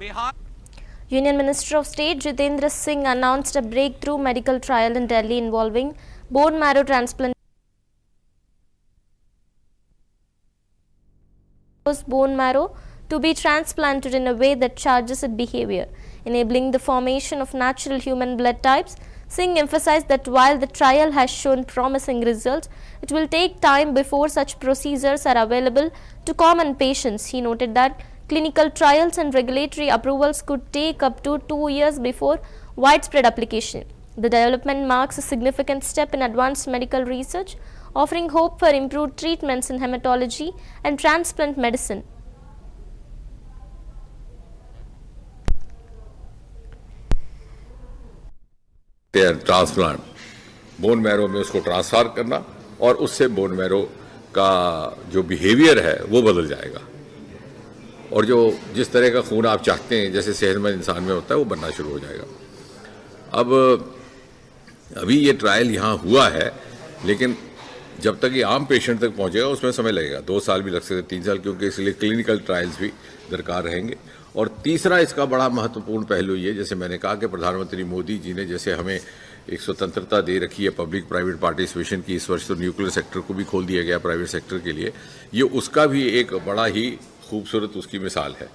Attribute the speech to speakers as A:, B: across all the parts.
A: Bihar.
B: Union Minister of State Jitendra Singh announced a breakthrough medical trial in Delhi involving bone marrow transplant. Bone marrow to be transplanted in a way that charges its behavior, enabling the formation of natural human blood types. Singh emphasized that while the trial has shown promising results, it will take time before such procedures are available to common patients. He noted that clinical trials and regulatory approvals could take up to 2 years before widespread application. The development marks a significant step in advanced medical research, offering hope for improved treatments in hematology and transplant medicine.
C: Transplant bone marrow में उसको transfer करना और उससे bone marrow का जो behaviour है वो बदल जाएगा और जो जिस तरह का खून आप चाहते हैं जैसे सेहतमंद इंसान में होता है वो बनना शुरू हो जाएगा। अब अभी ये ट्रायल यहाँ हुआ है, लेकिन जब तक ये आम पेशेंट तक पहुँचेगा उसमें समय लगेगा, 2 साल भी लग सकते हैं, 3 साल, क्योंकि इसलिए क्लिनिकल ट्रायल्स भी दरकार रहेंगे। और तीसरा इसका बड़ा महत्वपूर्ण पहलू ये, जैसे मैंने कहा कि प्रधानमंत्री मोदी जी ने जैसे हमें एक स्वतंत्रता दे रखी है पब्लिक प्राइवेट पार्टिसिपेशन की, इस वर्ष तो न्यूक्लियर सेक्टर को भी खोल दिया गया प्राइवेट सेक्टर के लिए, ये उसका भी एक बड़ा ही खूबसूरत उसकी मिसाल है।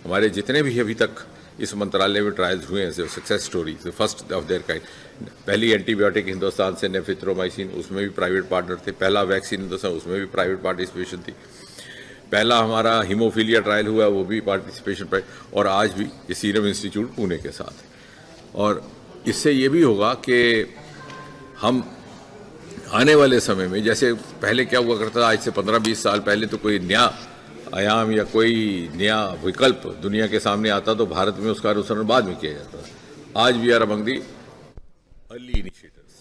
C: हमारे जितने भी अभी तक इस मंत्रालय में ट्रायल्स हुए हैं, success story, first of their kind, पहली एंटीबायोटिक हिंदुस्तान से नेफिथ्रोमाइसिन, उसमें भी प्राइवेट पार्टनर थे, पहला वैक्सीन हिंदुस्तान, उसमें भी प्राइवेट पार्टिसिपेशन थी, पहला हमारा हीमोफीलिया ट्रायल हुआ वो भी पार्टिसिपेशन पर, और आज भी ये सीरम इंस्टीट्यूट पुणे के साथ। और इससे ये भी होगा कि हम आने वाले समय में, जैसे पहले क्या हुआ करता था, आज से 15-20 साल पहले तो कोई नया आयाम या कोई नया विकल्प दुनिया के सामने आता तो भारत में उसका अनुसरण बाद में किया जाता था। आज we are among the early initiators,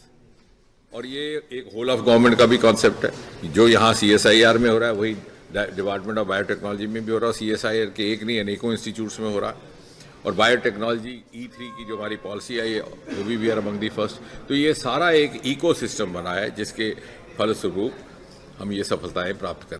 C: और ये एक होल ऑफ गवर्नमेंट का भी कॉन्सेप्ट है। जो यहाँ CSIR में हो रहा है वही डिपार्टमेंट ऑफ बायोटेक्नोलॉजी में भी हो रहा है, CSIR के एक नहीं अनेकों इंस्टीट्यूट्स में हो रहा है। और बायोटेक्नोलॉजी E3 की जो हमारी पॉलिसी आई है वो भी we are among the first. तो ये सारा एक इकोसिस्टम बना है जिसके फलस्वरूप हम ये सफलताएं प्राप्त कर